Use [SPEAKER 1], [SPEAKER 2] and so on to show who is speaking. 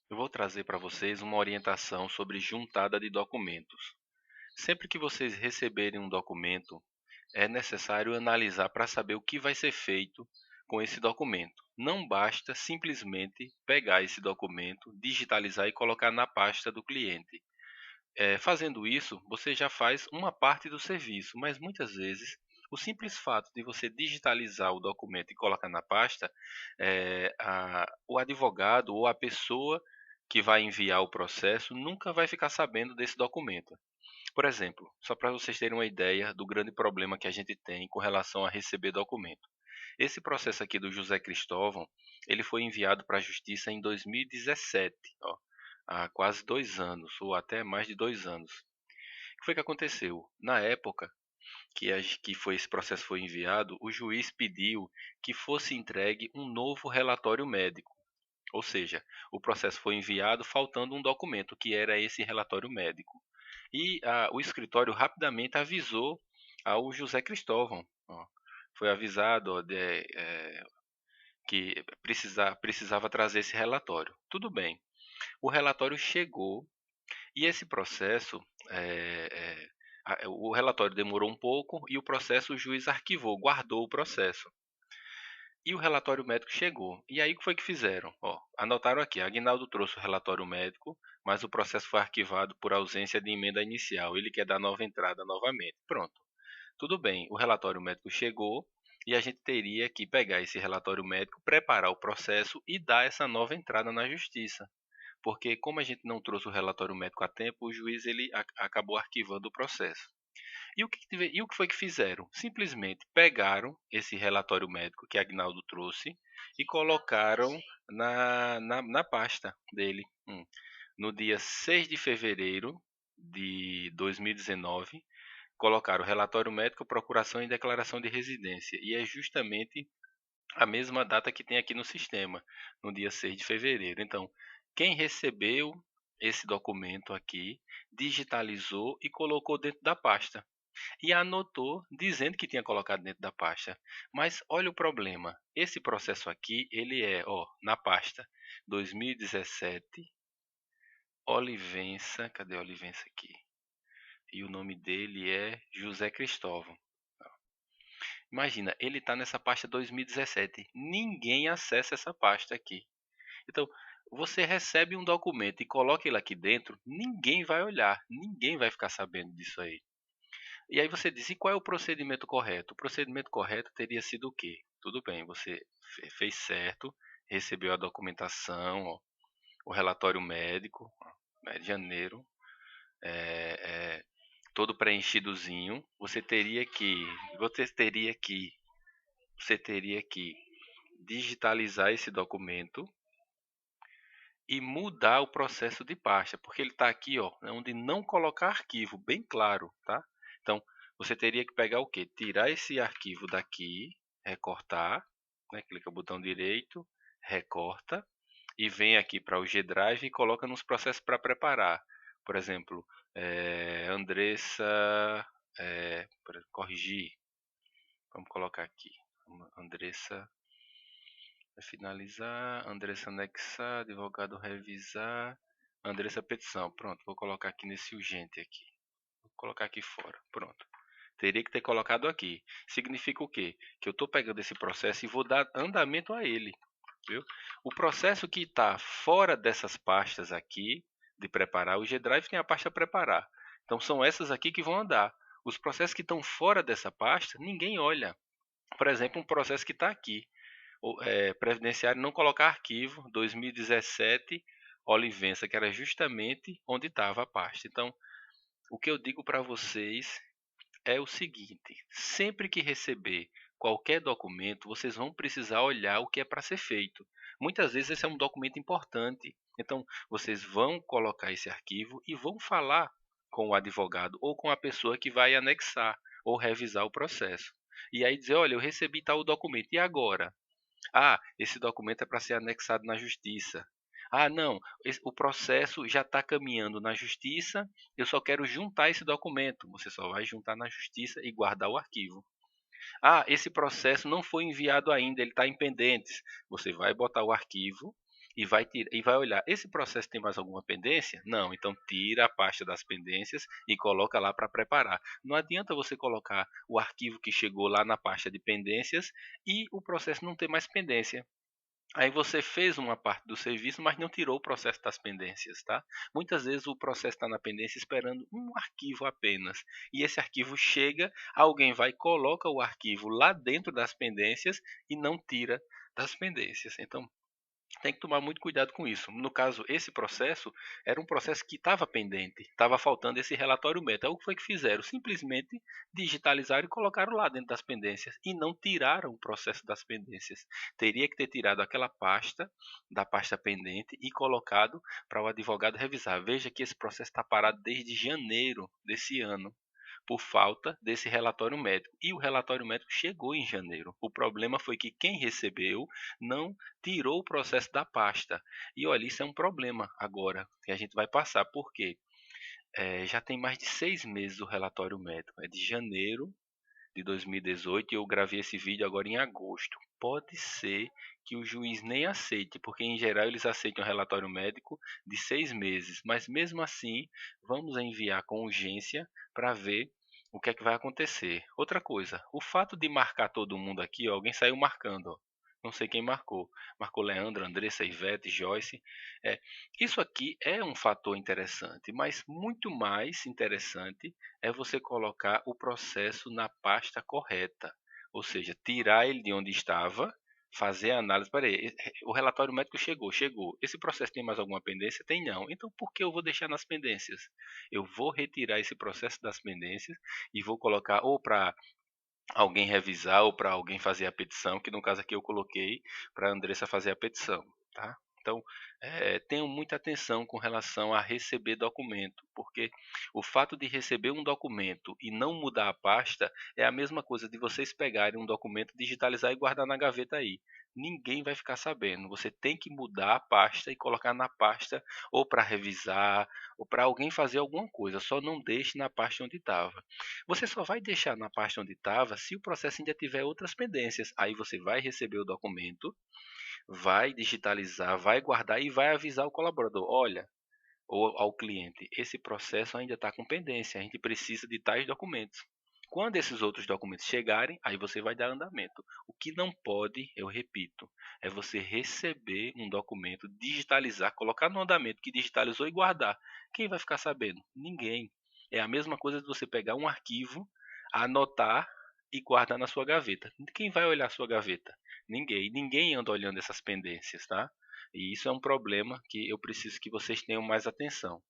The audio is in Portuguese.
[SPEAKER 1] Eu vou trazer para vocês uma orientação sobre juntada de documentos. Sempre que vocês receberem um documento, é necessário analisar para saber o que vai ser feito com esse documento. Não basta simplesmente pegar esse documento, digitalizar e colocar na pasta do cliente. Fazendo isso, você já faz uma parte do serviço, mas muitas vezes o simples fato de você digitalizar o documento e colocar na pasta, o advogado ou a pessoa que vai enviar o processo nunca vai ficar sabendo desse documento. Por exemplo, só para vocês terem uma ideia do grande problema que a gente tem com relação a receber documento. Esse processo aqui do José Cristóvão, ele foi enviado para a Justiça em 2017, ó, há quase 2 anos, ou até mais de 2 anos. O que foi que aconteceu? Na época que esse processo foi enviado, o juiz pediu que fosse entregue um novo relatório médico. Ou seja, o processo foi enviado faltando um documento, que era esse relatório médico. E o escritório rapidamente avisou ao José Cristóvão. Ó, foi avisado ó, que precisava trazer esse relatório. Tudo bem. O relatório chegou e esse processo, é, é, o relatório demorou um pouco e o processo o juiz arquivou, guardou o processo. E o relatório médico chegou. E aí o que foi que fizeram? Ó, anotaram aqui, Aguinaldo trouxe o relatório médico, mas o processo foi arquivado por ausência de emenda inicial. Ele quer dar nova entrada novamente. Pronto. Tudo bem, o relatório médico chegou e a gente teria que pegar esse relatório médico, preparar o processo e dar essa nova entrada na justiça. Porque como a gente não trouxe o relatório médico a tempo, o juiz ele acabou arquivando o processo. E o que foi que fizeram? Simplesmente pegaram esse relatório médico que Agnaldo trouxe e colocaram na pasta dele. No dia 6 de fevereiro de 2019, colocaram relatório médico, procuração e declaração de residência. E é justamente a mesma data que tem aqui no sistema, no dia 6 de fevereiro. Então, quem recebeu esse documento aqui, digitalizou e colocou dentro da pasta e anotou dizendo que tinha colocado dentro da pasta. Mas olha o problema. Esse processo aqui, ele é, ó, na pasta 2017 Olivença, cadê a Olivença aqui? E o nome dele é José Cristóvão. Imagina, ele está nessa pasta 2017. Ninguém acessa essa pasta aqui. Então, você recebe um documento e coloca ele aqui dentro, ninguém vai olhar, ninguém vai ficar sabendo disso aí. E aí você diz, e qual é o procedimento correto? O procedimento correto teria sido o quê? Tudo bem, você fez certo, recebeu a documentação, ó, o relatório médico, ó, de janeiro, é, é, todo preenchidozinho. Você teria que, você teria que digitalizar esse documento e mudar o processo de pasta, porque ele está aqui, ó, onde não colocar arquivo, bem claro, tá? Então, você teria que pegar o quê? Tirar esse arquivo daqui, recortar, né? Clica no botão direito, recorta e vem aqui para o G Drive e coloca nos processos para preparar. Por exemplo, Andressa, corrigir, vamos colocar aqui, Andressa finalizar, Andressa anexar, advogado revisar, Andressa petição. Pronto, vou colocar aqui nesse urgente aqui. Vou colocar aqui fora. Pronto. Teria que ter colocado aqui. Significa o quê? Que eu estou pegando esse processo e vou dar andamento a ele. Viu? O processo que está fora dessas pastas aqui, de preparar, o G-Drive tem a pasta preparar. Então são essas aqui que vão andar. Os processos que estão fora dessa pasta, ninguém olha. Por exemplo, um processo que está aqui previdenciário não colocar arquivo 2017 Olivença, que era justamente onde estava a pasta. Então, o que eu digo para vocês é o seguinte: sempre que receber qualquer documento, vocês vão precisar olhar o que é para ser feito. Muitas vezes esse é um documento importante. Então, vocês vão colocar esse arquivo e vão falar com o advogado ou com a pessoa que vai anexar ou revisar o processo. E aí dizer, olha, eu recebi tal documento, e agora? Ah, esse documento é para ser anexado na justiça. Ah, não, o processo já está caminhando na justiça, eu só quero juntar esse documento. Você só vai juntar na justiça e guardar o arquivo. Ah, esse processo não foi enviado ainda, ele está em pendentes. Você vai botar o arquivo e vai olhar, esse processo tem mais alguma pendência? Não, então tira a pasta das pendências e coloca lá para preparar. Não adianta você colocar o arquivo que chegou lá na pasta de pendências e o processo não ter mais pendência. Aí você fez uma parte do serviço, mas não tirou o processo das pendências, tá? Muitas vezes o processo está na pendência esperando um arquivo apenas. E esse arquivo chega, alguém vai e coloca o arquivo lá dentro das pendências e não tira das pendências. Então, tem que tomar muito cuidado com isso. No caso, esse processo era um processo que estava pendente, estava faltando esse relatório meta. O que foi que fizeram? Simplesmente digitalizaram e colocaram lá dentro das pendências e não tiraram o processo das pendências. Teria que ter tirado aquela pasta da pasta pendente e colocado para o advogado revisar. Veja que esse processo está parado desde janeiro desse ano por falta desse relatório médico. E o relatório médico chegou em janeiro. O problema foi que quem recebeu não tirou o processo da pasta. E olha, isso é um problema agora que a gente vai passar. Por quê? Já tem mais de 6 meses o relatório médico. É de janeiro de 2018 e eu gravei esse vídeo agora em agosto. Pode ser que o juiz nem aceite, porque em geral eles aceitam o relatório médico de 6 meses, mas mesmo assim vamos enviar com urgência para ver o que é que vai acontecer. Outra coisa, o fato de marcar todo mundo aqui, ó, alguém saiu marcando, ó. Não sei quem marcou. Marcou Leandro, Andressa, Ivete, Joyce. É, isso aqui é um fator interessante, mas muito mais interessante é você colocar o processo na pasta correta, ou seja, tirar ele de onde estava, fazer a análise. Peraí, o relatório médico chegou, chegou. Esse processo tem mais alguma pendência? Tem não. Então por que eu vou deixar nas pendências? Eu vou retirar esse processo das pendências e vou colocar ou para alguém revisar ou para alguém fazer a petição, que no caso aqui eu coloquei para a Andressa fazer a petição, tá? Então, tenham muita atenção com relação a receber documento, porque o fato de receber um documento e não mudar a pasta é a mesma coisa de vocês pegarem um documento, digitalizar e guardar na gaveta aí. Ninguém vai ficar sabendo. Você tem que mudar a pasta e colocar na pasta ou para revisar ou para alguém fazer alguma coisa. Só não deixe na pasta onde estava. Você só vai deixar na pasta onde estava se o processo ainda tiver outras pendências. Aí você vai receber o documento, vai digitalizar, vai guardar e vai avisar o colaborador: olha, ou ao cliente, esse processo ainda está com pendência, a gente precisa de tais documentos. Quando esses outros documentos chegarem, aí você vai dar andamento. O que não pode, eu repito, é você receber um documento, digitalizar, colocar no andamento que digitalizou e guardar. Quem vai ficar sabendo? Ninguém. É a mesma coisa de você pegar um arquivo, anotar e guardar na sua gaveta. Quem vai olhar a sua gaveta? Ninguém. Ninguém anda olhando essas pendências, tá? E isso é um problema que eu preciso que vocês tenham mais atenção.